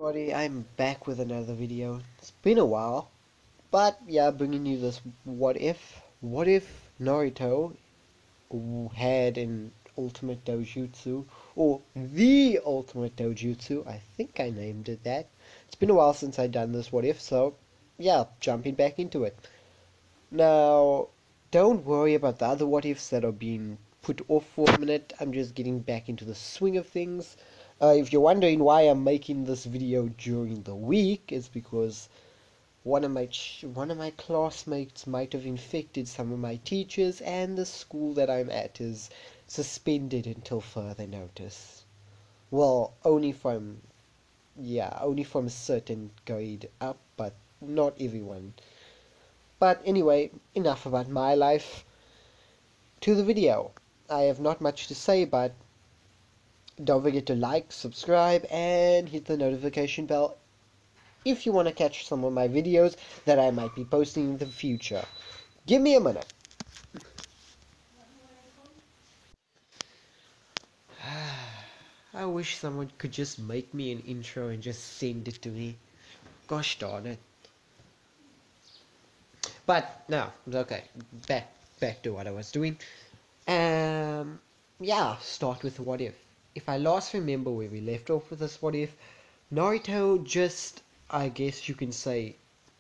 Everybody, I'm back with another video. It's been a while, but yeah, bringing you this what if. What if Naruto had an ultimate dojutsu, or the ultimate dojutsu? I think I named it that. It's been a while since I've done this what if, so yeah, jumping back into it. Now, don't worry about the other what ifs that are being put off for a minute. I'm just getting back into the swing of things. If you're wondering why I'm making this video during the week, it's because one of my classmates might have infected some of my teachers, and the school that I'm at is suspended until further notice. Well, only from a certain grade up, but not everyone. But anyway, enough about my life. To the video. I have not much to say, but don't forget to like, subscribe, and hit the notification bell if you want to catch some of my videos that I might be posting in the future. Give me a minute. I wish someone could just make me an intro and just send it to me. Gosh darn it. But no, okay. Back to what I was doing. Yeah, start with what if. If I last remember where we left off with this what if, Naruto just, I guess you can say,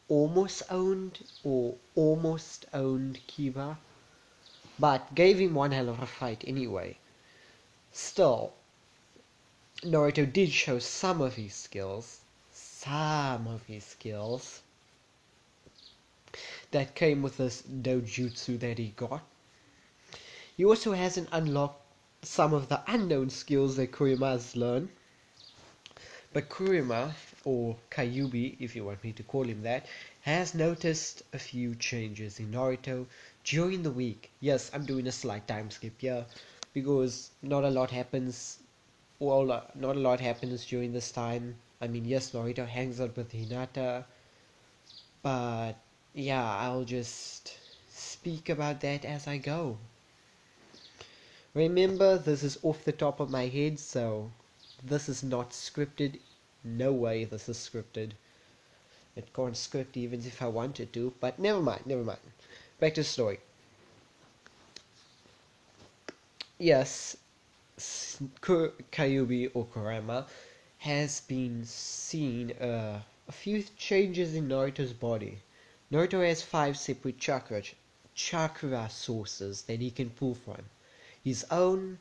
almost owned Kiba, but gave him one hell of a fight anyway. Still, Naruto did show some of his skills that came with this dojutsu that he got. He also hasn't unlocked some of the unknown skills that Kurama has learned. But Kurama, or Kyuubi if you want me to call him that, has noticed a few changes in Naruto during the week. Yes, I'm doing a slight time skip here because not a lot happens. Well, not a lot happens during this time. I mean, yes, Naruto hangs out with Hinata, but yeah, I'll just speak about that as I go. Remember, this is off the top of my head, so this is not scripted. No way this is scripted. It can't script even if I wanted to, but never mind. Back to the story. Yes, Kyuubi or Kurama has been seeing a few changes in Naruto's body. Naruto has 5 separate chakra sources that he can pull from. His own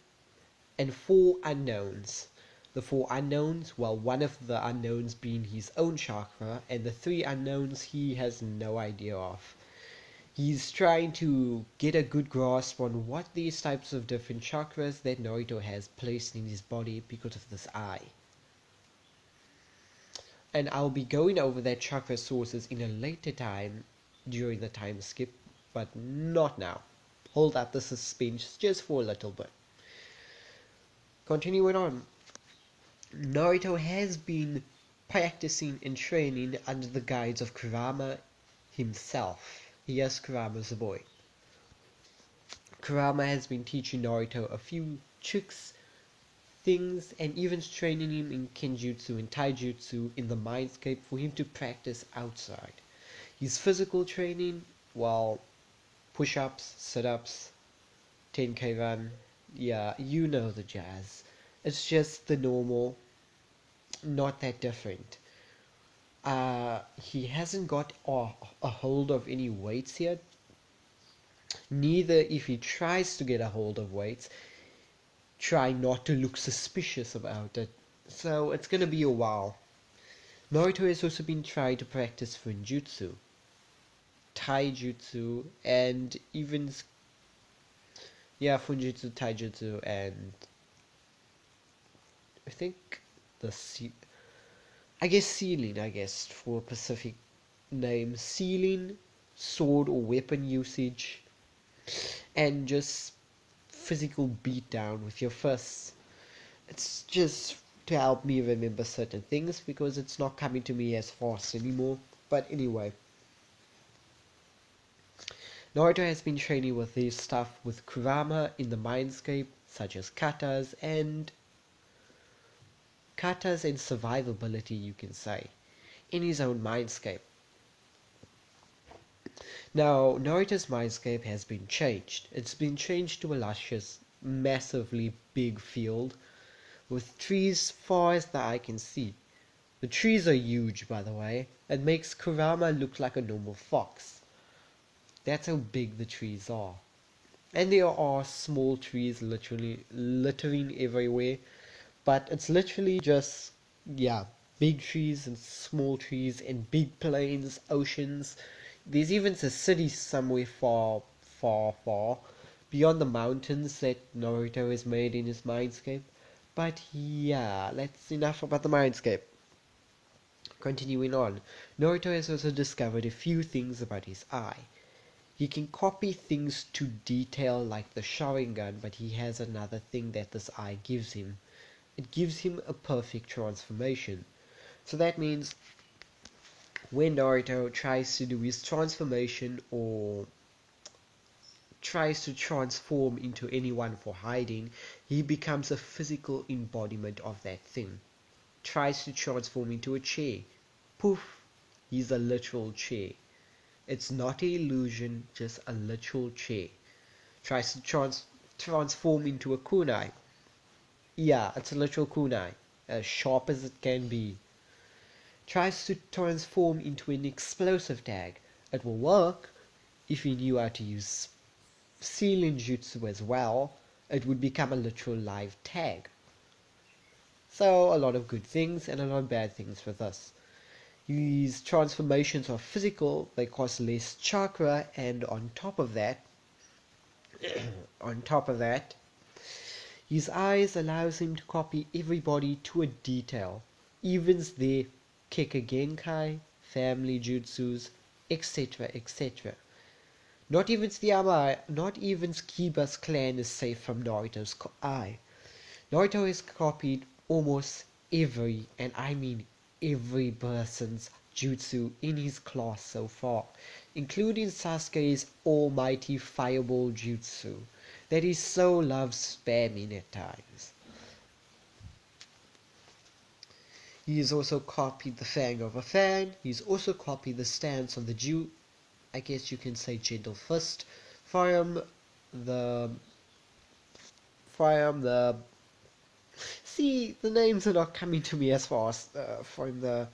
and 4 unknowns. The 4 unknowns, well, one of the unknowns being his own chakra, and the 3 unknowns he has no idea of. He's trying to get a good grasp on what these types of different chakras that Naruto has placed in his body because of this eye. And I'll be going over that chakra sources in a later time during the time skip, but not now. Hold up the suspense just for a little bit. Continuing on, Naruto has been practicing and training under the guidance of Kurama himself. Yes, Kurama's a boy. Kurama has been teaching Naruto a few tricks, things, and even training him in Kenjutsu and Taijutsu in the mindscape for him to practice outside. His physical training, well, push-ups, sit-ups, 10k run, yeah, you know the jazz. It's just the normal, not that different. He hasn't got a hold of any weights yet. Neither, if he tries to get a hold of weights, try not to look suspicious about it. So it's gonna be a while. Naruto has also been trying to practice Funjutsu, Taijutsu, and even Funjutsu, Taijutsu, and I think Sealing, for a specific name. Sealing, sword or weapon usage, and just physical beatdown with your fists. It's just to help me remember certain things because it's not coming to me as fast anymore. But anyway, Naruto has been training with this stuff with Kurama in the mindscape, such as katas and katas and survivability, you can say, in his own mindscape. Now, Naruto's mindscape has been changed. It's been changed to a luscious, massively big field with trees far as the eye can see. The trees are huge, by the way. It makes Kurama look like a normal fox. That's how big the trees are. And there are small trees literally littering everywhere, but it's literally just, yeah, big trees and small trees and big plains, oceans. There's even a city somewhere far, far, far beyond the mountains that Naruto has made in his mindscape. But yeah, that's enough about the mindscape. Continuing on, Naruto has also discovered a few things about his eye. He can copy things to detail like the Sharingan, but he has another thing that this eye gives him. It gives him a perfect transformation. So that means when Naruto tries to do his transformation or tries to transform into anyone for hiding, he becomes a physical embodiment of that thing. Tries to transform into a chair. Poof, he's a literal chair. It's not an illusion, just a literal chair. Tries to transform into a kunai. Yeah, it's a literal kunai, as sharp as it can be. Tries to transform into an explosive tag. It will work if he knew how to use sealing jutsu as well. It would become a literal live tag. So a lot of good things and a lot of bad things with this. These transformations are physical, they cost less chakra, and on top of that, his eyes allows him to copy everybody to a detail, even their Keka Genkai, family jutsus, etc., etc. Not even Kiba's clan is safe from Naruto's eye. Naruto has copied almost every, and I mean every person's jutsu in his class so far, including Sasuke's almighty fireball jutsu that he so loves spamming at times. He has also copied the fang of a fan. He's also copied the stance of the I guess you can say gentle fist from the see, the names are not coming to me as fast from the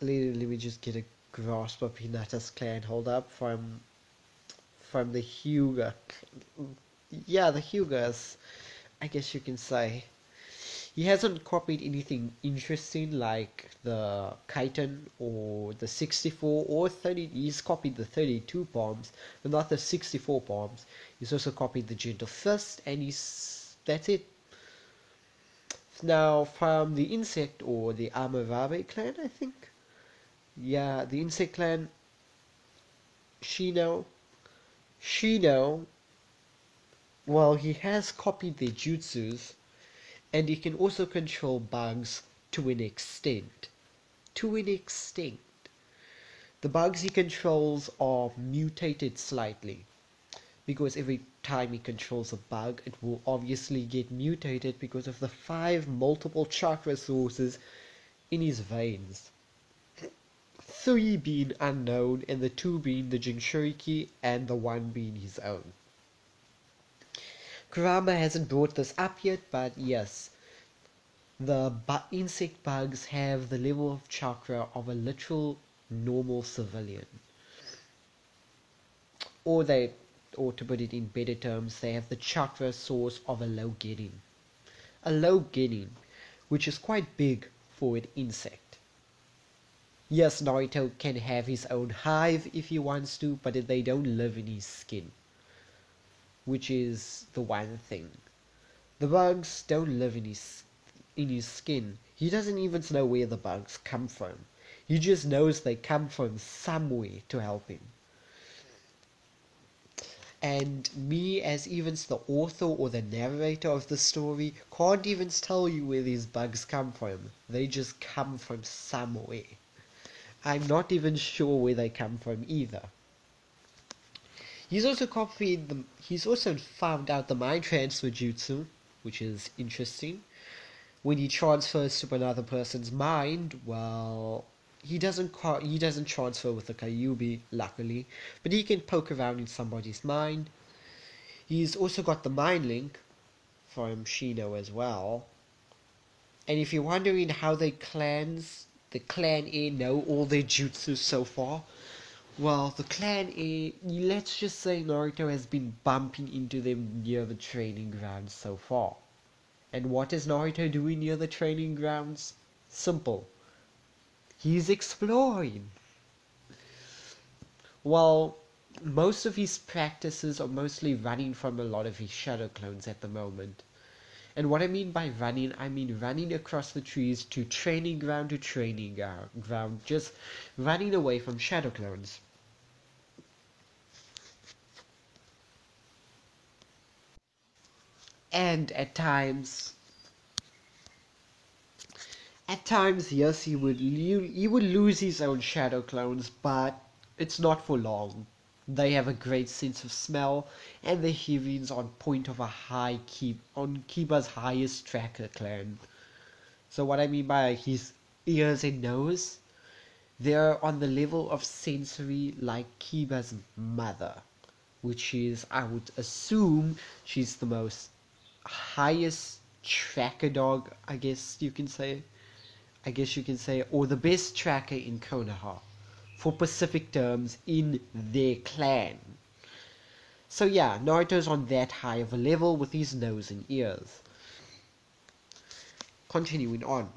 let me just get a grasp of Hinata's clan. Hold up, from the Hyuga. Yeah, the Hyugas, I guess you can say. He hasn't copied anything interesting like the Kaiten or the 64 or 30. He's copied the 32 palms, but not the 64 palms. He's also copied the gentle fist, and that's it. Now, from the insect or the Amarabe clan, I think. Yeah, the insect clan, Shino. Well, he has copied their jutsus, and he can also control bugs to an extent. To an extent. The bugs he controls are mutated slightly, because every time he controls a bug, it will obviously get mutated because of the 5 multiple chakra sources in his veins. 3 being unknown, and the 2 being the Jinchuriki, and the 1 being his own. Kurama hasn't brought this up yet, but yes, the insect bugs have the level of chakra of a literal normal civilian. Or to put it in better terms, they have the chakra source of a low genin. A low genin, which is quite big for an insect. Yes, Naruto can have his own hive if he wants to, but they don't live in his skin. Which is the one thing. The bugs don't live in his skin. He doesn't even know where the bugs come from. He just knows they come from somewhere to help him. And me, as even the author or the narrator of the story, can't even tell you where these bugs come from. They just come from somewhere. I'm not even sure where they come from either. He's also found out the mind transfer jutsu, which is interesting, when he transfers to another person's mind, well, he doesn't transfer with the Kyuubi, luckily, but he can poke around in somebody's mind. He's also got the mind link from Shino as well. And if you're wondering how the Clan A know all their jutsu so far, well, the Clan A, let's just say Naruto has been bumping into them near the training grounds so far. And what is Naruto doing near the training grounds? Simple. He's exploring. Well, most of his practices are mostly running from a lot of his shadow clones at the moment. And what I mean by running, I mean running across the trees to training ground, just running away from shadow clones. And at times, yes, he would lose his own shadow clones, but it's not for long. They have a great sense of smell, and their hearings on point of a on Kiba's highest tracker clan. So what I mean by his ears and nose, they're on the level of sensory like Kiba's mother, which is, I would assume, she's the most highest tracker dog, I guess you can say, or the best tracker in Konoha, for Pacific terms, in their clan. So yeah, Naruto's on that high of a level with his nose and ears. Continuing on.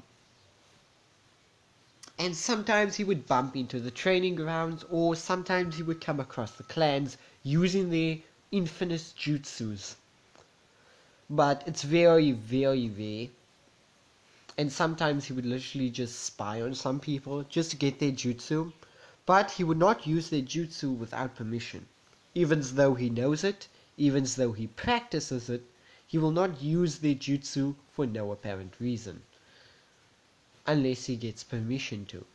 And sometimes he would bump into the training grounds, or sometimes he would come across the clans using their infinite jutsus. But it's very, very rare. And sometimes he would literally just spy on some people just to get their jutsu. But he would not use their jutsu without permission. Even though he knows it, even though he practices it, he will not use their jutsu for no apparent reason. Unless he gets permission to.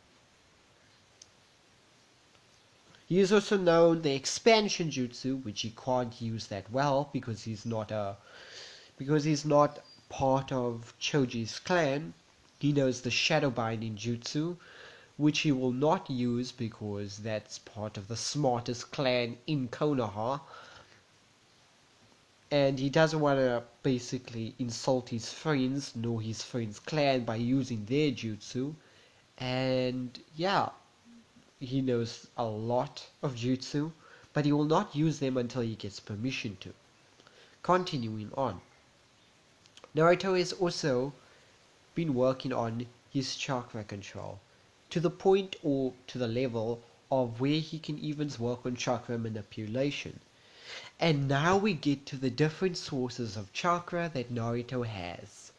He is also known the expansion jutsu, which he can't use that well because he's not part of Choji's clan. He knows the shadow binding jutsu, which he will not use because that's part of the smartest clan in Konoha. And he doesn't want to basically insult his friends nor his friends' clan by using their jutsu. And yeah, he knows a lot of jutsu, but he will not use them until he gets permission to. Continuing on. Naruto has also been working on his chakra control, to the point or to the level of where he can even work on chakra manipulation. And now we get to the different sources of chakra that Naruto has.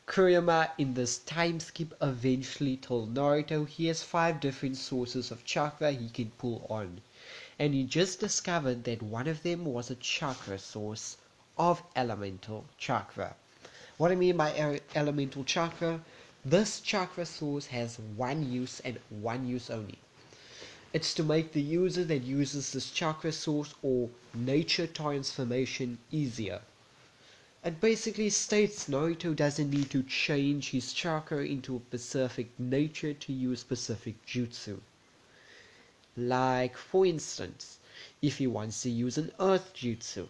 Kurama in this time skip eventually told Naruto he has 5 different sources of chakra he can pull on, and he just discovered that one of them was a chakra source of elemental chakra. What I mean by elemental chakra, this chakra source has one use and one use only. It's to make the user that uses this chakra source or nature transformation easier. It basically states Naruto doesn't need to change his chakra into a specific nature to use specific jutsu. Like, for instance, if he wants to use an earth jutsu,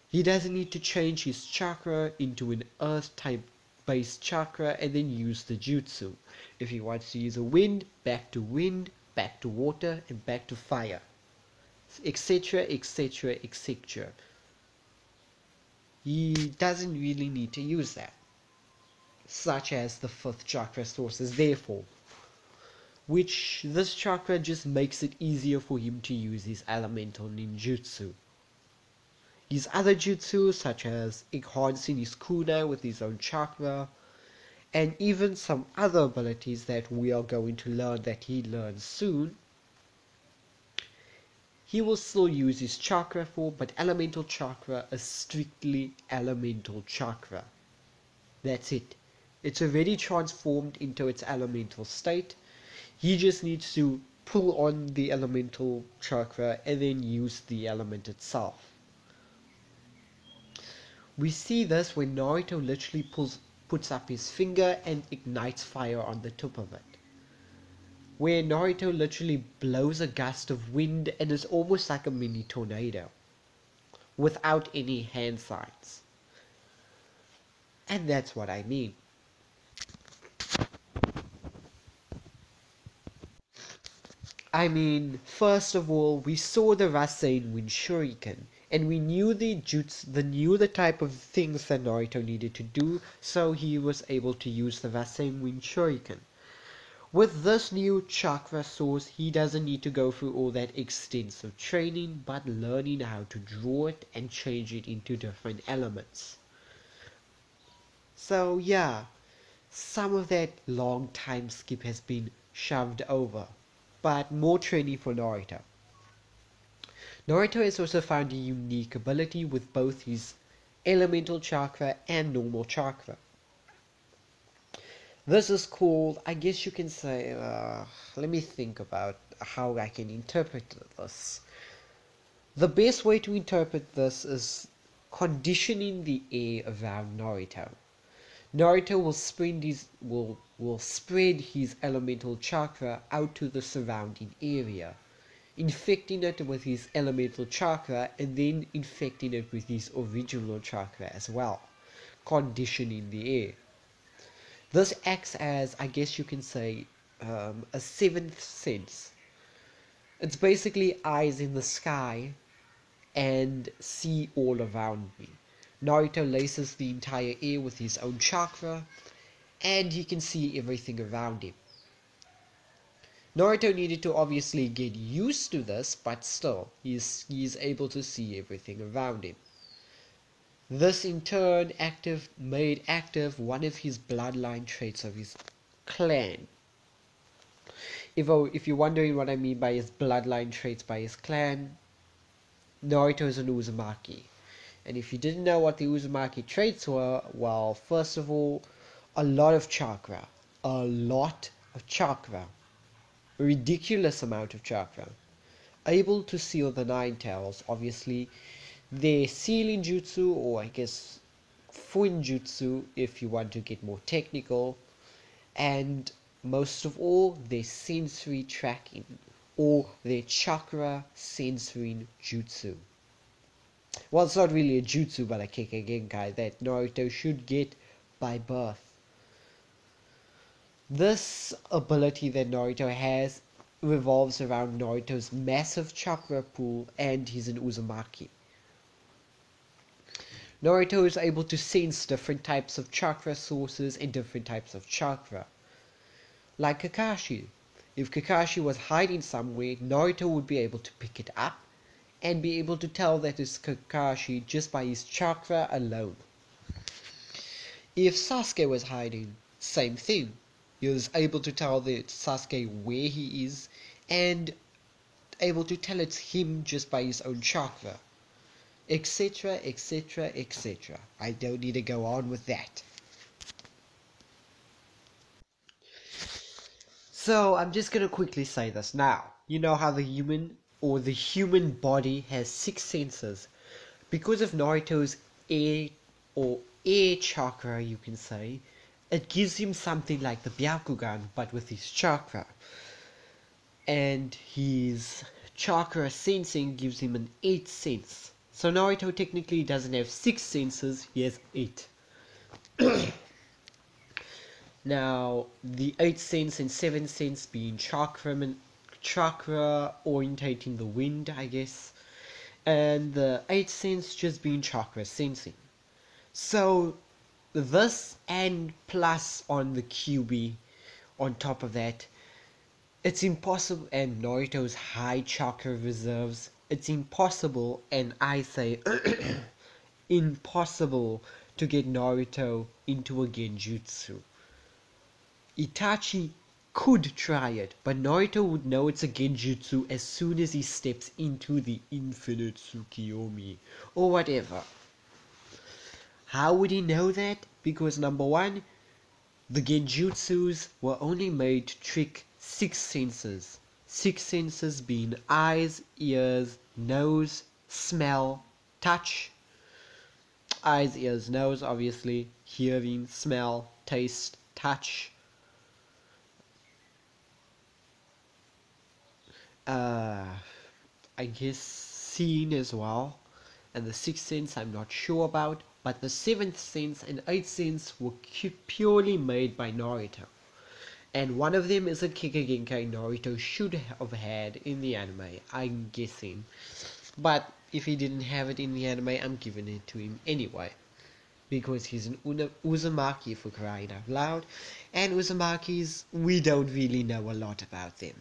he doesn't need to change his chakra into an earth type based chakra and then use the jutsu. If he wants to use a wind, back to water, and back to fire, etc, etc, etc. He doesn't really need to use that, such as the 5th chakra source is there for, which this chakra just makes it easier for him to use his elemental ninjutsu. His other jutsu, such as enhancing his kunai with his own chakra, and even some other abilities that we are going to learn that he learns soon, he will still use his chakra for, but elemental chakra is strictly elemental chakra. That's it. It's already transformed into its elemental state. He just needs to pull on the elemental chakra and then use the element itself. We see this when Naruto literally pulls puts up his finger and ignites fire on the tip of it. Where Naruto literally blows a gust of wind and is almost like a mini tornado, without any hand signs. And that's what I mean. First of all, we saw the Rasen Wind Shuriken, and we knew the type of things that Naruto needed to do, so he was able to use the Rasen Wind Shuriken. With this new chakra source, he doesn't need to go through all that extensive training, but learning how to draw it and change it into different elements. So yeah, some of that long time skip has been shoved over, but more training for Naruto. Naruto has also found a unique ability with both his elemental chakra and normal chakra. This is called, I guess you can say, let me think about how I can interpret this. The best way to interpret this is conditioning the air around Naruto. Naruto will spread his elemental chakra out to the surrounding area, infecting it with his elemental chakra and then infecting it with his original chakra as well, conditioning the air. This acts as, I guess you can say, a seventh sense. It's basically eyes in the sky and see all around me. Naruto laces the entire air with his own chakra, and he can see everything around him. Naruto needed to obviously get used to this, but still, he is able to see everything around him. This in turn made active one of his bloodline traits of his clan. If you're wondering what I mean by his bloodline traits by his clan, Naruto is an Uzumaki. And if you didn't know what the Uzumaki traits were, well, first of all, a lot of chakra. A lot of chakra. A ridiculous amount of chakra. Able to seal the Nine Tails, obviously. Their sealing jutsu, or I guess Fuinjutsu if you want to get more technical. And most of all, their sensory tracking, or their chakra sensoring jutsu. Well, it's not really a jutsu, but a Kekkei Genkai that Naruto should get by birth. This ability that Naruto has revolves around Naruto's massive chakra pool, and he's an Uzumaki. Naruto is able to sense different types of chakra sources and different types of chakra. Like Kakashi. If Kakashi was hiding somewhere, Naruto would be able to pick it up and be able to tell that it's Kakashi just by his chakra alone. If Sasuke was hiding, same thing. He was able to tell that Sasuke where he is and able to tell it's him just by his own chakra. Etc, etc, etc. I don't need to go on with that. So I'm just going to quickly say this now. You know how the human body has 6 senses. Because of Naruto's air chakra, you can say, it gives him something like the Byakugan, but with his chakra. And his chakra sensing gives him an 8th sense. So Naruto technically doesn't have 6 senses, he has 8. Now, the 8th sense and 7th sense being chakra orientating the wind, I guess. And the 8th sense just being chakra sensing. So, this and plus on the QB, on top of that, it's impossible, and Naruto's high chakra reserves, it's impossible, and I say impossible, to get Naruto into a Genjutsu. Itachi could try it, but Naruto would know it's a Genjutsu as soon as he steps into the Infinite Tsukiyomi, or whatever. How would he know that? Because number one, the Genjutsus were only made to trick 6 senses. 6 senses being eyes, ears, nose, smell, touch. Eyes, ears, nose, obviously. hearing, smell, taste, touch, I guess seeing as well. And the sixth sense I'm not sure about, but the seventh sense and eighth sense were purely made by Naruto. And one of them is a Kikagenkai Naruto should have had in the anime, I'm guessing. But if he didn't have it in the anime, I'm giving it to him anyway. Because he's an Uzumaki, for crying out loud. And Uzumakis, we don't really know a lot about them.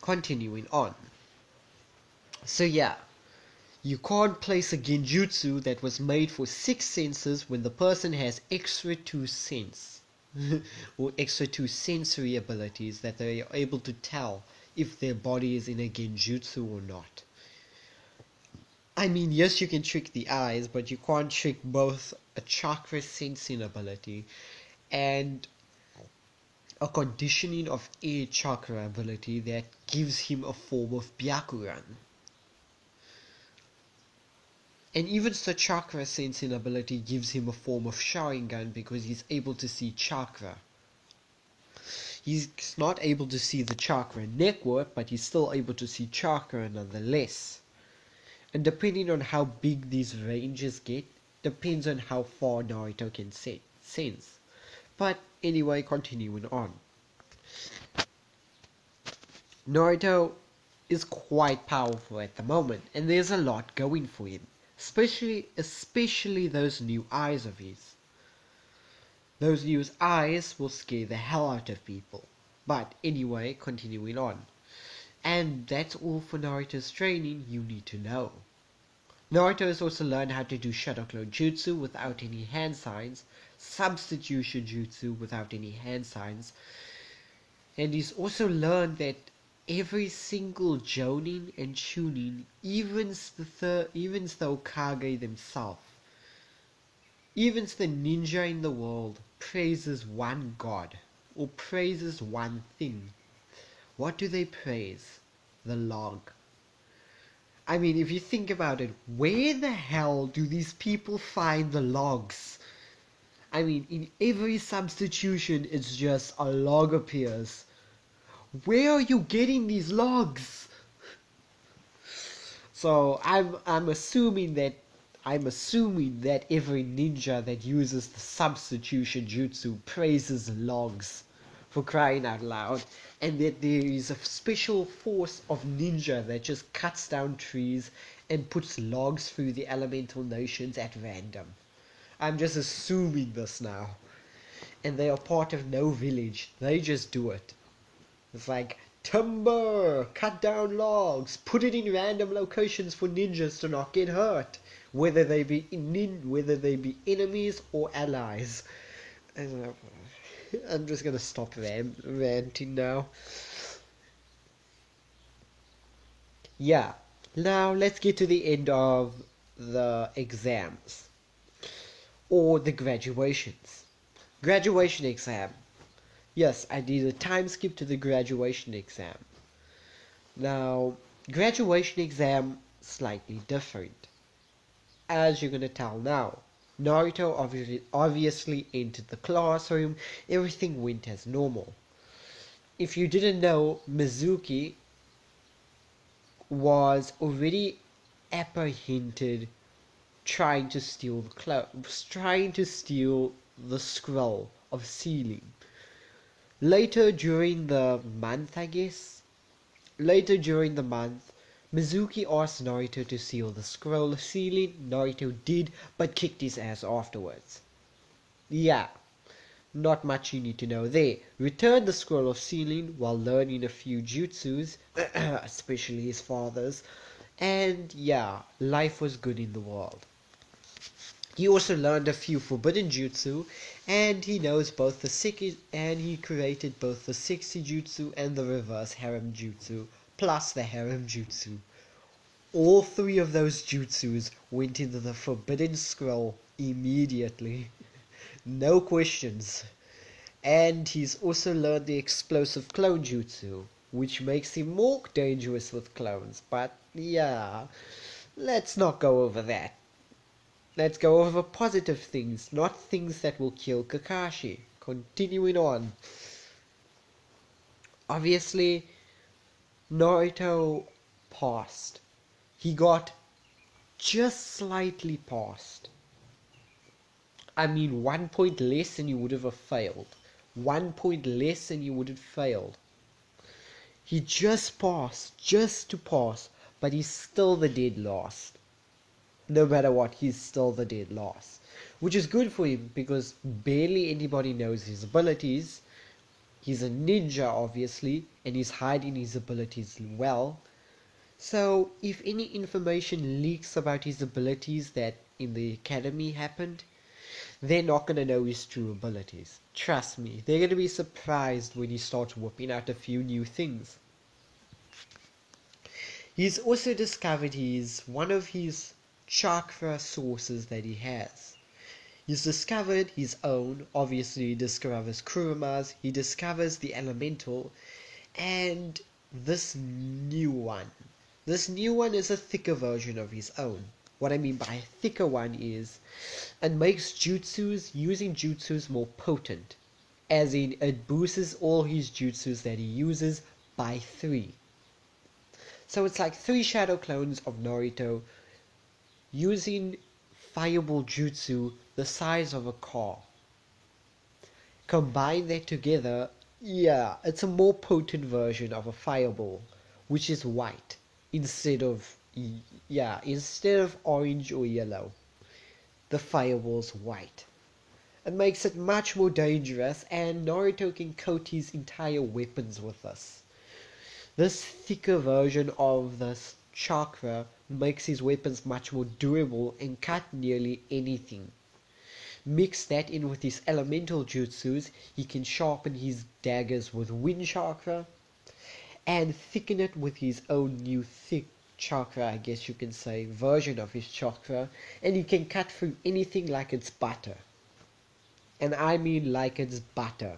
Continuing on. So yeah. You can't place a genjutsu that was made for 6 senses when the person has extra 2 sense or extra 2 sensory abilities that they are able to tell if their body is in a genjutsu or not. I mean, yes, you can trick the eyes, but you can't trick both a chakra sensing ability and a conditioning of air chakra ability that gives him a form of Byakugan. And even the chakra sensing ability gives him a form of Sharingan because he's able to see chakra. He's not able to see the chakra network, but he's still able to see chakra nonetheless. And depending on how big these ranges get, depends on how far Naruto can sense. But anyway, continuing on. Naruto is quite powerful at the moment, and there's a lot going for him. Especially those new eyes of his. Those new eyes will scare the hell out of people. But anyway, continuing on. And that's all for Naruto's training you need to know. Naruto has also learned how to do Shadow Clone Jutsu without any hand signs, Substitution Jutsu without any hand signs, and he's also learned that every single Jonin and Chunin, even the Hokage themselves, even the ninja in the world, praises one god, or praises one thing. What do they praise? The log. I mean, if you think about it, where the hell do these people find the logs? I mean, in every substitution, it's just a log appears. Where are you getting these logs? So I'm assuming that every ninja that uses the substitution jutsu praises logs, for crying out loud, and that there is a special force of ninja that just cuts down trees and puts logs through the elemental notions at random. I'm just assuming this now. And they are part of no village. They just do it. It's like, timber, cut down logs, put it in random locations for ninjas to not get hurt, whether they be enemies or allies. I'm just gonna stop ranting now. Yeah, now let's get to the end of the exams, or the graduations. Graduation exam. Yes, I did a time skip to the graduation exam. Now, graduation exam, slightly different. As you're going to tell now, Naruto obviously entered the classroom, everything went as normal. If you didn't know, Mizuki was already apprehended trying to steal the scroll of sealing. Later during the month, Mizuki asked Naruto to seal the scroll of sealing. Naruto did, but kicked his ass afterwards. Yeah, not much you need to know there. Returned the scroll of sealing while learning a few jutsus, especially his father's, and yeah, life was good in the world. He also learned a few forbidden jutsu, and he knows both he created both the sexy jutsu and the reverse harem jutsu, plus the harem jutsu. All 3 of those jutsus went into the forbidden scroll immediately. No questions. And he's also learned the explosive clone jutsu, which makes him more dangerous with clones, but yeah, let's not go over that. let's go over positive things, not things that will kill Kakashi. Continuing on. Obviously, Naruto passed. He got just slightly passed. I mean, 1 point less and he would have failed. 1 point less and he would have failed. He just passed, just to pass, but he's still the dead last. No matter what, he's still the dead last. Which is good for him, because barely anybody knows his abilities. He's a ninja, obviously, and he's hiding his abilities well. So, if any information leaks about his abilities that in the academy happened, they're not going to know his true abilities. Trust me, they're going to be surprised when he starts whipping out a few new things. He's also discovered one of his chakra sources that he has. He's discovered his own, obviously he discovers Kuruma's, he discovers the elemental, and this new one. This new one is a thicker version of his own. What I mean by a thicker one is, it makes jutsus, using jutsus, more potent. As in, it boosts all his jutsus that he uses by 3. So it's like 3 shadow clones of Naruto using fireball jutsu the size of a car. Combine that together, yeah, it's a more potent version of a fireball, which is white instead of orange or yellow. The fireball's white. It makes it much more dangerous, and Naruto can coat his entire weapons with this. This thicker version of this chakra makes his weapons much more durable and cut nearly anything. Mix that in with his elemental jutsus, he can sharpen his daggers with wind chakra, and thicken it with his own new thick chakra, I guess you can say, version of his chakra, and he can cut through anything like it's butter. And I mean like it's butter.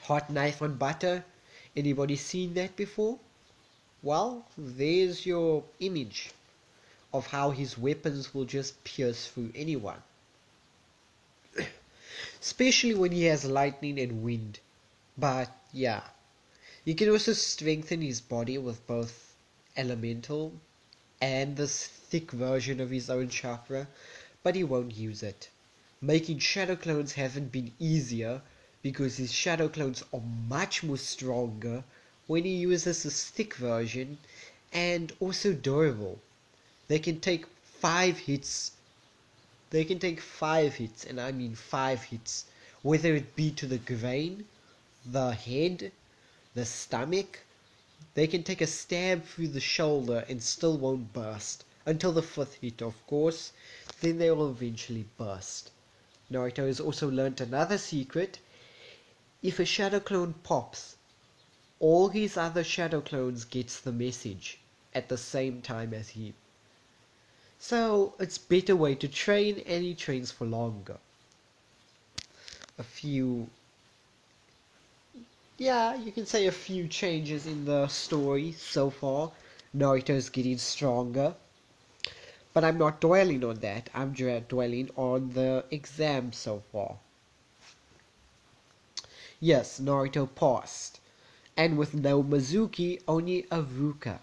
Hot knife on butter? Anybody seen that before? Well, there's your image of how his weapons will just pierce through anyone. Especially when he has lightning and wind. But yeah, he can also strengthen his body with both elemental and this thick version of his own chakra, but he won't use it. Making shadow clones hasn't been easier, because his shadow clones are much more stronger when he uses this thick version, and also durable. They can take 5 hits. They can take 5 hits, and I mean 5 hits, whether it be to the brain, the head, the stomach. They can take a stab through the shoulder and still won't burst, until the 5th hit, of course. Then they will eventually burst. Naruto has also learnt another secret. If a shadow clone pops, all his other shadow clones gets the message at the same time as him. So it's a better way to train, and he trains for longer. You can say a few changes in the story so far. Naruto's getting stronger. But I'm not dwelling on that. I'm dwelling on the exam so far. Yes, Naruto passed. And with no Mizuki, only a Ruka.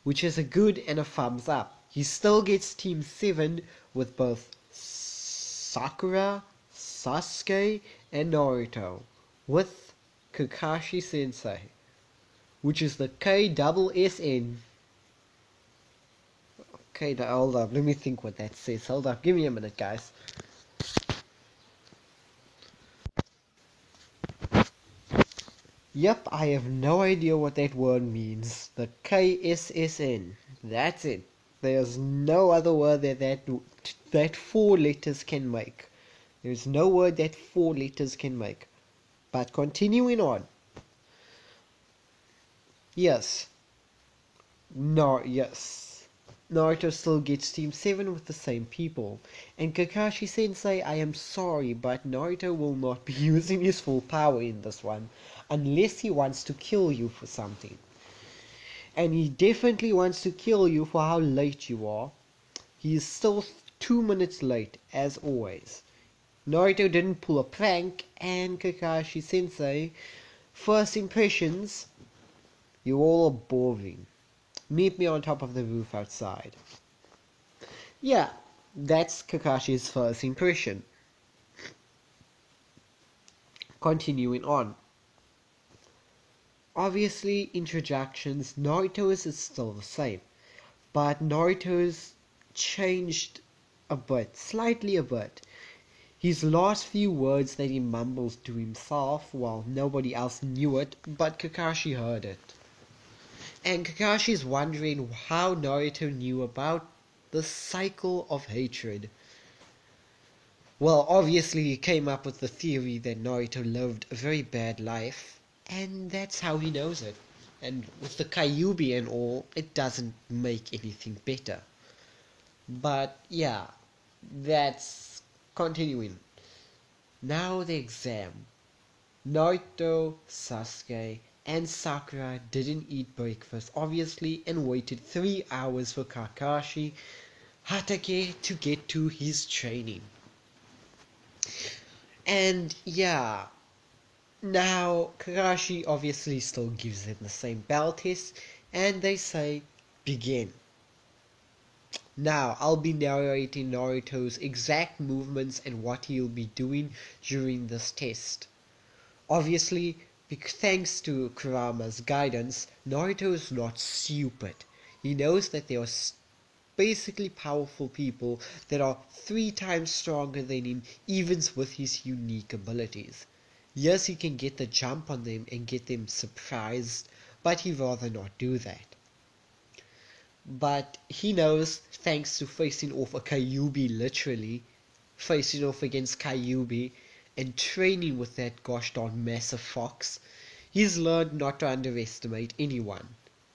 Which is a good and a thumbs up. He still gets Team 7 with both Sakura, Sasuke, and Naruto. With Kakashi Sensei. Which is the KSSN. Okay, hold up. Let me think what that says. Hold up. Give me a minute, guys. Yep, I have no idea what that word means. The KSSN. That's it. There's no other word that 4 letters can make. There's no word that 4 letters can make. But continuing on. Yes. Naruto still gets Team 7 with the same people. And Kakashi Sensei, I am sorry, but Naruto will not be using his full power in this one, unless he wants to kill you for something. And he definitely wants to kill you for how late you are. He is still 2 minutes late, as always. Naruto didn't pull a prank, and Kakashi Sensei, first impressions, you all are boring. Meet me on top of the roof outside. Yeah, that's Kakashi's first impression. Continuing on. Obviously, introductions, Naruto's is still the same, but Naruto's changed a bit, slightly a bit. His last few words that he mumbles to himself, well, nobody else knew it, but Kakashi heard it. And Kakashi's wondering how Naruto knew about the cycle of hatred. Well, obviously he came up with the theory that Naruto lived a very bad life, and that's how he knows it. And with the Kyuubi and all, it doesn't make anything better. But yeah, that's continuing. Now the exam. Naruto, Sasuke, and Sakura didn't eat breakfast, obviously, and waited 3 hours for Kakashi Hatake to get to his training. And yeah, now Kakashi obviously still gives them the same battle test, and they say, begin. Now, I'll be narrating Naruto's exact movements and what he'll be doing during this test. Obviously, thanks to Kurama's guidance, Naruto is not stupid. He knows that there are basically powerful people that are 3 times stronger than him, even with his unique abilities. Yes, he can get the jump on them and get them surprised, but he'd rather not do that. But he knows, thanks to facing off a Kyuubi, literally, facing off against Kyuubi, and training with that gosh darn massive fox, he's learned not to underestimate anyone,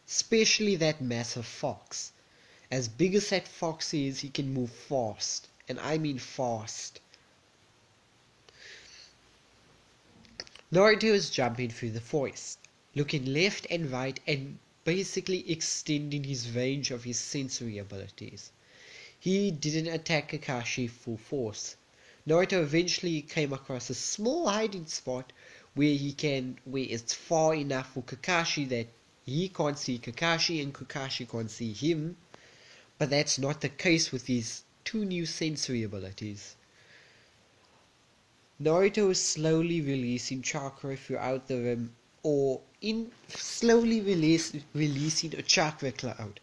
especially that massive fox. As big as that fox is, he can move fast, and I mean fast. Naruto is jumping through the forest, looking left and right and basically extending his range of his sensory abilities. He didn't attack Kakashi full force. Naruto eventually came across a small hiding spot where it's far enough for Kakashi that he can't see Kakashi and Kakashi can't see him, but that's not the case with these 2 new sensory abilities. Naruto is slowly releasing chakra throughout the rim, slowly releasing a chakra cloud.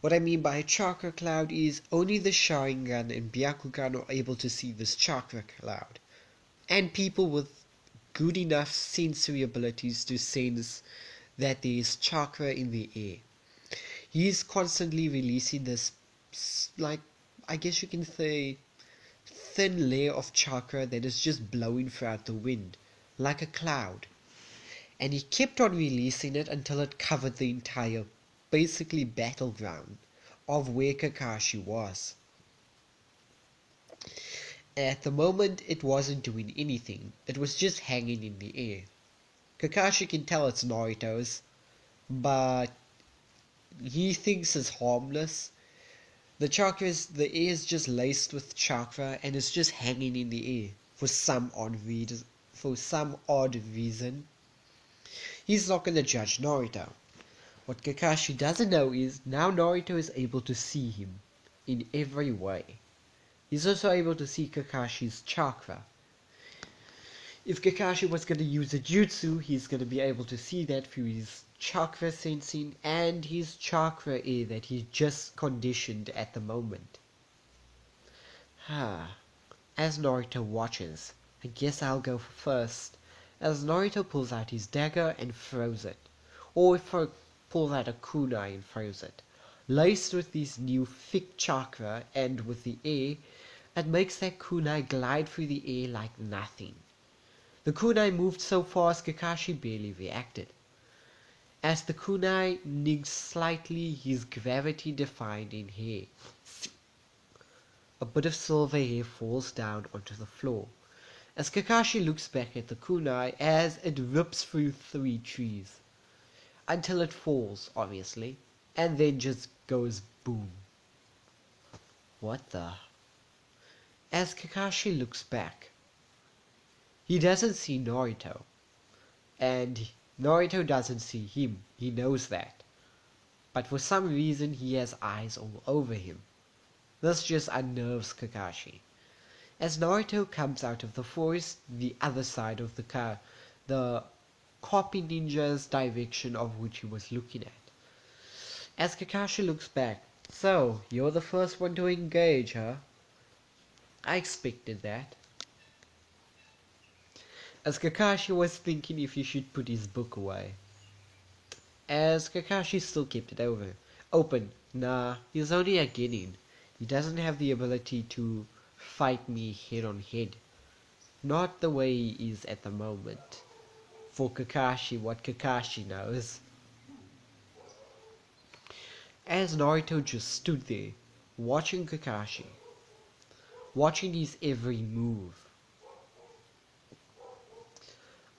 What I mean by a chakra cloud is only the Sharingan and Byakugan are able to see this chakra cloud, and people with good enough sensory abilities to sense that there is chakra in the air. He is constantly releasing this, like, I guess you can say, thin layer of chakra that is just blowing throughout the wind, like a cloud. And he kept on releasing it until it covered the entire, basically, battleground of where Kakashi was. At the moment, it wasn't doing anything. It was just hanging in the air. Kakashi can tell it's Naruto's, but he thinks it's harmless. The air is just laced with chakra and it's just hanging in the air for some odd reason. He's not going to judge Naruto. What Kakashi doesn't know is now Naruto is able to see him in every way. He's also able to see Kakashi's chakra. If Kakashi was going to use a jutsu, he's going to be able to see that through his chakra sensing and his chakra air that he just conditioned at the moment. As Naruto watches, I guess I'll go first, as Naruto pulls out his dagger and throws it, or pulls out a kunai and throws it. Laced with these new thick chakra and with the air, it makes that kunai glide through the air like nothing. The kunai moved so fast Kakashi barely reacted. As the kunai nigged slightly, his gravity-defying in hair. A bit of silver hair falls down onto the floor. As Kakashi looks back at the kunai as it rips through 3 trees. Until it falls, obviously, and then just goes boom. What the? As Kakashi looks back, he doesn't see Naruto. And Naruto doesn't see him. He knows that. But for some reason he has eyes all over him. This just unnerves Kakashi. As Naruto comes out of the forest, the other side of the copy ninja's direction of which he was looking at. As Kakashi looks back, so, you're the first one to engage, huh? I expected that. As Kakashi was thinking if he should put his book away. As Kakashi still kept it open. Nah, he's only a Genin. He doesn't have the ability to fight me head on head. Not the way he is at the moment. For Kakashi, what Kakashi knows. As Naruto just stood there, watching Kakashi, watching his every move,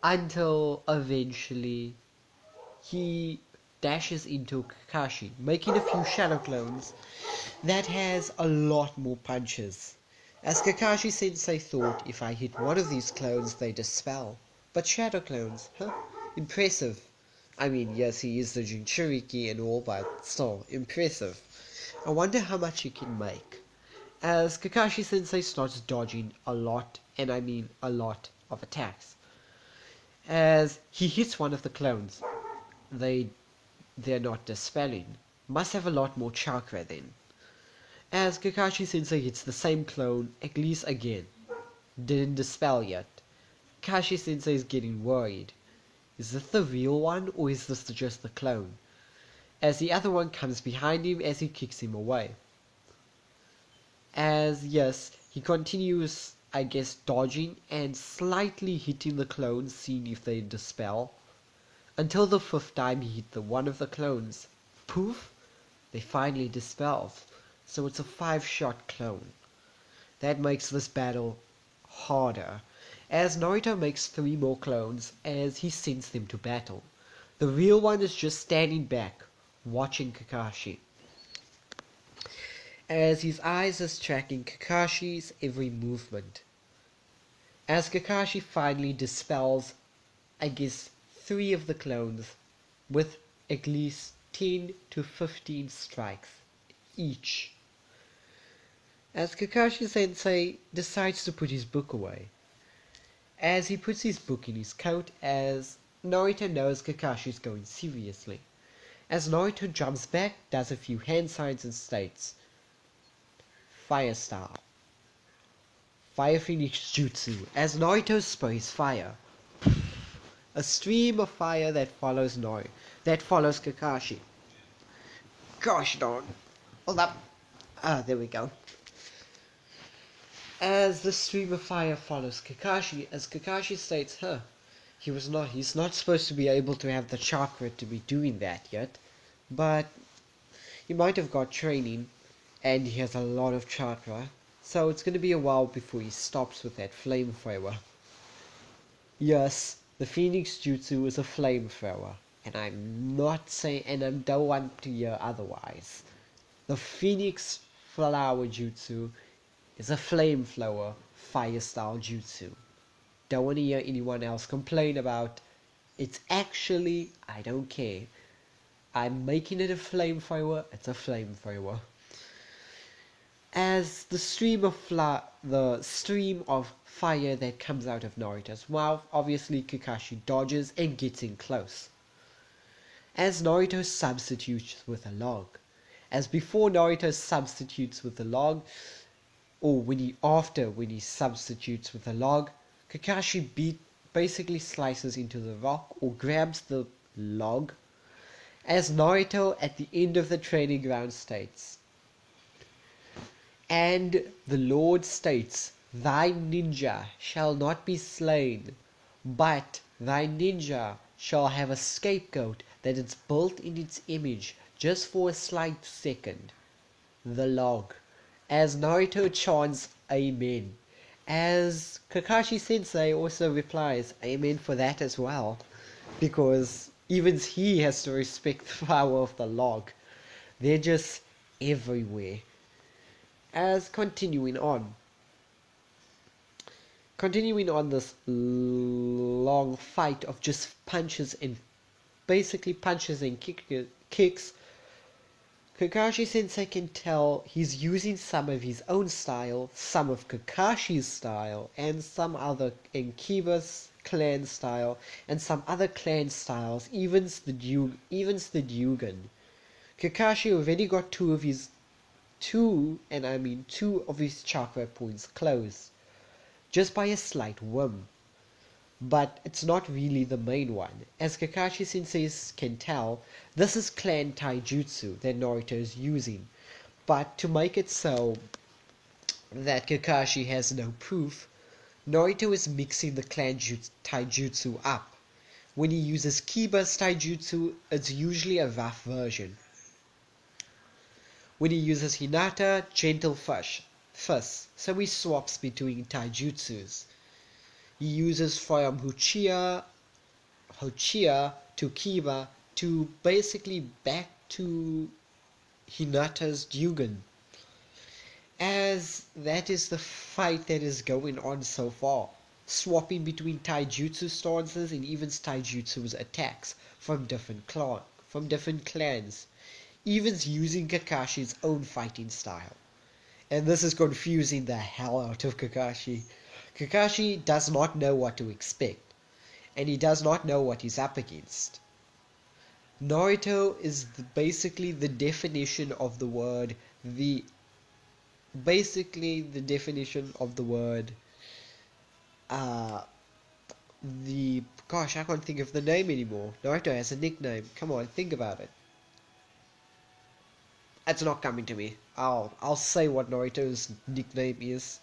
until eventually he dashes into Kakashi, making a few shadow clones that has a lot more punches. As Kakashi Sensei thought, if I hit one of these clones they dispel. But shadow clones, huh? Impressive. I mean, yes, he is the Jinchuriki and all, but still, impressive. I wonder how much he can make. As Kakashi Sensei starts dodging a lot, and I mean a lot, of attacks. As he hits one of the clones, they're not dispelling. Must have a lot more chakra then. As Kakashi Sensei hits the same clone, at least again. Didn't dispel yet. Kakashi Sensei is getting worried. Is this the real one, or is this just the clone? As the other one comes behind him as he kicks him away. As, yes, he continues, I guess, dodging and slightly hitting the clones, seeing if they dispel. Until the 5th time he hit one of the clones. Poof! They finally dispel. So it's a 5-shot clone. That makes this battle harder, as Naruto makes 3 more clones as he sends them to battle. The real one is just standing back, watching Kakashi. As his eyes is tracking Kakashi's every movement. As Kakashi finally dispels, I guess, 3 of the clones with at least 10 to 15 strikes each. As Kakashi Sensei decides to put his book away. As he puts his book in his coat, as Naruto knows Kakashi's going seriously. As Naruto jumps back, does a few hand signs and states, Fire style. Fire Phoenix Jutsu. As Naruto sprays fire. A stream of fire that follows Kakashi. Gosh darn. Hold up. There we go. As the stream of fire follows Kakashi, as Kakashi states, he's not supposed to be able to have the chakra to be doing that yet, but he might have got training, and he has a lot of chakra, so it's going to be a while before he stops with that flamethrower. Yes, the Phoenix Jutsu is a flamethrower, and I'm not saying, and I don't want to hear otherwise. The Phoenix Flower Jutsu is a flamethrower fire style jutsu. Don't want to hear anyone else complain about it's actually, I don't care. I'm making it a flamethrower, it's a flamethrower. As the stream of fire that comes out of Naruto's mouth, obviously Kakashi dodges and gets in close. As Naruto substitutes with a log. As before Naruto substitutes with a log, or when he substitutes with a log, Kakashi basically slices into the rock or grabs the log, as Naruto at the end of the training ground states, and the Lord states, thy ninja shall not be slain, but thy ninja shall have a scapegoat that is built in its image just for a slight second, the log. As Naruto chants Amen, as Kakashi Sensei also replies Amen for that as well, because even he has to respect the power of the log. They're just everywhere. As continuing on this long fight of just punches and basically punches and kicks, Kakashi Sensei can tell he's using some of his own style, some of Kakashi's style, and some other in Kiba's clan style, and some other clan styles, evens the Ryugen. Kakashi already got two of his chakra points closed, just by a slight whim. But it's not really the main one. As Kakashi Sensei can tell, this is clan taijutsu that Naruto is using. But to make it so that Kakashi has no proof, Naruto is mixing the clan taijutsu up. When he uses Kiba's taijutsu, it's usually a rough version. When he uses Hinata, gentle fist, so he swaps between taijutsus. He uses from Hochia to Kiba to basically back to Hinata's Ryugen. As that is the fight that is going on so far, swapping between taijutsu stances and even taijutsu's attacks from different clans, even using Kakashi's own fighting style. And this is confusing the hell out of Kakashi. Kakashi does not know what to expect, and he does not know what he's up against. Naruto is basically the definition of the word, I can't think of the name anymore. Naruto has a nickname. Come on, think about it. It's not coming to me. I'll say what Naruto's nickname is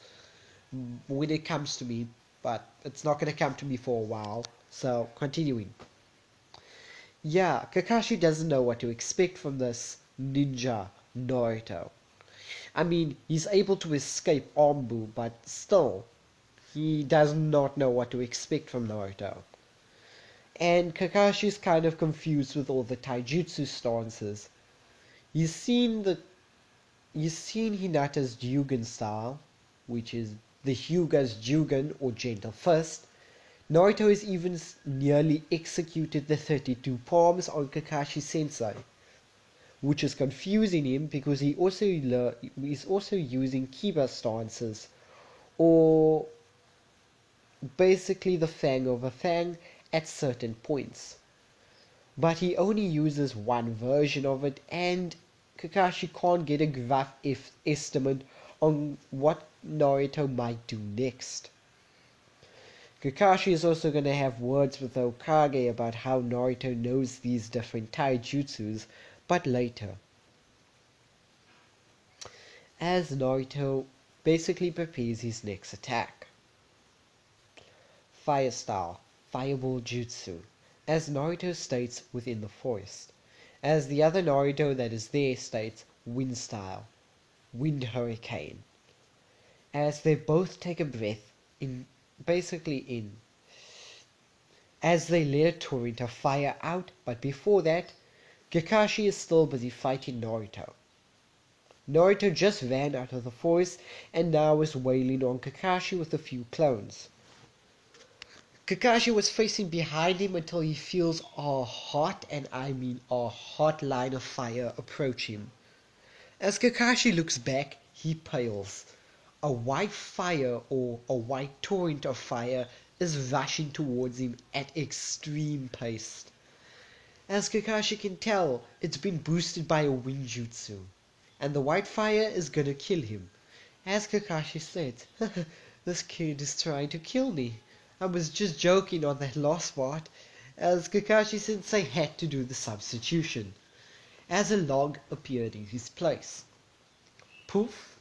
when it comes to me, but it's not going to come to me for a while. So, continuing. Yeah, Kakashi doesn't know what to expect from this ninja Naruto. I mean, he's able to escape Anbu, but still, he does not know what to expect from Naruto. And Kakashi's kind of confused with all the taijutsu stances. He's seen Hinata's Ryugen style, which is the Hyuga's Ryugen or gentle fist. Naruto has even nearly executed the 32 palms on Kakashi Sensei, which is confusing him because he's also using Kiba stances, or basically the Fang over Fang at certain points. But he only uses one version of it, and Kakashi can't get a rough estimate on what Naruto might do next. Kakashi is also going to have words with Hokage about how Naruto knows these different taijutsus, but later. As Naruto basically prepares his next attack. Fire style, Fireball Jutsu, as Naruto states within the forest, as the other Naruto that is there states Wind style, Wind Hurricane, as they both take a breath in, as they let a torrent of fire out, but before that, Kakashi is still busy fighting Naruto. Naruto just ran out of the forest and now is wailing on Kakashi with a few clones. Kakashi was facing behind him until he feels a hot line of fire approach him. As Kakashi looks back, he pales. A white fire or a white torrent of fire is rushing towards him at extreme pace. As Kakashi can tell, it's been boosted by a Winjutsu, and the white fire is gonna kill him. As Kakashi said, this kid is trying to kill me. I was just joking on that last part, as Kakashi Sensei had to do the substitution, as a log appeared in his place. Poof.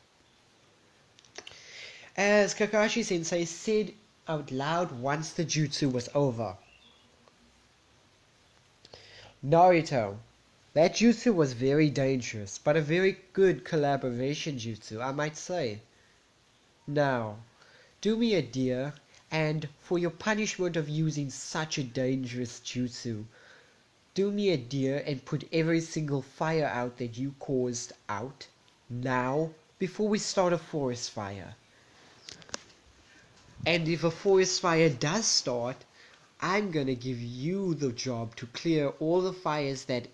As Kakashi Sensei said out loud once the jutsu was over. Naruto. That jutsu was very dangerous, but a very good collaboration jutsu, I might say. Now, do me a dear, and for your punishment of using such a dangerous jutsu, do me a dear and put every single fire out that you caused out, now, before we start a forest fire. And if a forest fire does start, I'm gonna give you the job to clear all the fires that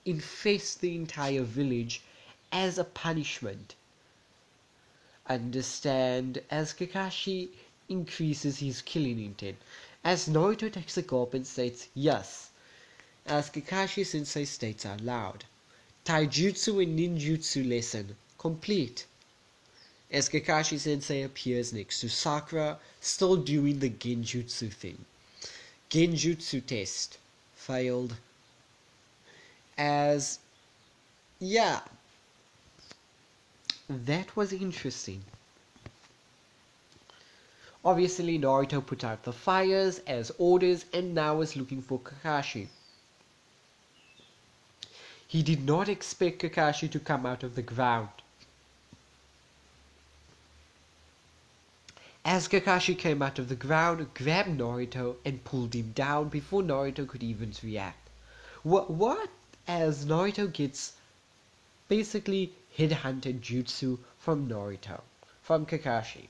infest the entire village as a punishment. Understand, as Kakashi increases his killing intent. As Naruto takes a gulp and states yes. As Kakashi Sensei states out loud. Taijutsu and ninjutsu lesson complete. As Kakashi Sensei appears next to Sakura, still doing the genjutsu thing. Genjutsu test failed. Yeah, that was interesting. Obviously, Naruto put out the fires as orders and now is looking for Kakashi. He did not expect Kakashi to come out of the ground. As Kakashi came out of the ground, grabbed Naruto and pulled him down before Naruto could even react. What? As Naruto gets basically headhunted jutsu from Kakashi.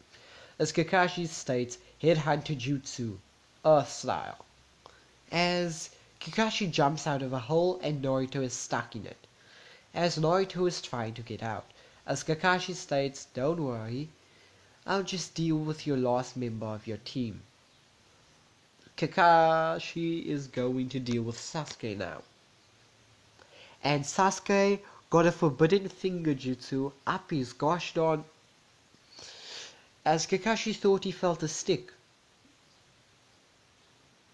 As Kakashi states, headhunter jutsu, earth style. As Kakashi jumps out of a hole and Naruto is stuck in it. As Naruto is trying to get out. As Kakashi states, don't worry, I'll just deal with your last member of your team. Kakashi is going to deal with Sasuke now. And Sasuke got a forbidden finger jutsu up his gosh darn. As Kakashi thought he felt a stick.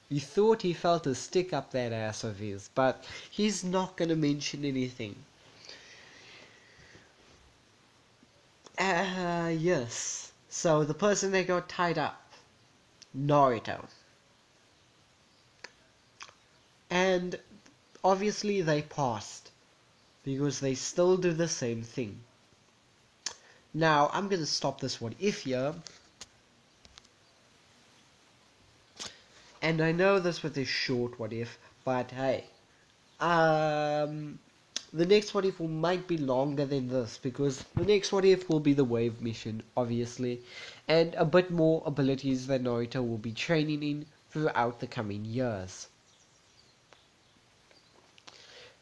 He thought he felt a stick up that ass of his, but he's not gonna mention anything. Yes. So the person that got tied up, Naruto. And obviously they passed, because they still do the same thing. Now, I'm gonna stop this what if here. And I know this was a short what if, but hey. The next what if might be longer than this, because the next what if will be the wave mission, obviously, and a bit more abilities that Naruto will be training in throughout the coming years.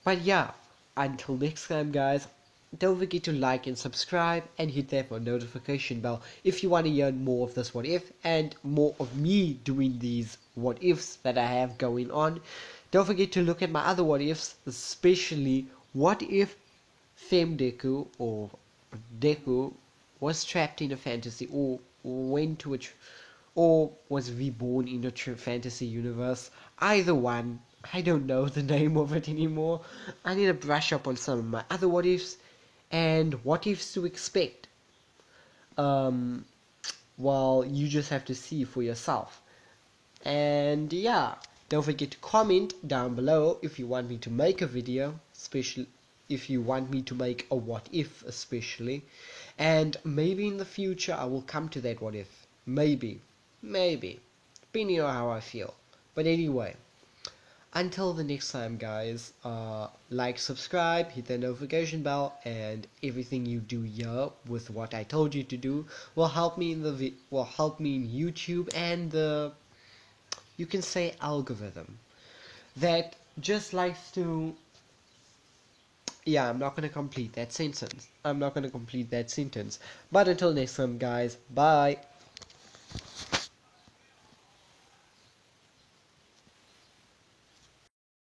But yeah, until next time guys, don't forget to like and subscribe and hit that notification bell if you want to hear more of this what if and more of me doing these what ifs that I have going on. Don't forget to look at my other what ifs, especially what if Deku or Deku was trapped in a fantasy or went to or was reborn in a fantasy universe. Either one. I don't know the name of it anymore. I need to brush up on some of my other what ifs and what ifs to expect. Well, you just have to see for yourself. And yeah, don't forget to comment down below if you want me to make a video, especially if you want me to make a what if especially. And maybe in the future I will come to that what if. Maybe. Depending on how I feel. But anyway, until the next time guys, like, subscribe, hit the notification bell, and everything you do here with what I told you to do will help me in YouTube and the, you can say, algorithm that just likes to, yeah, I'm not going to complete that sentence. But until next time guys, bye.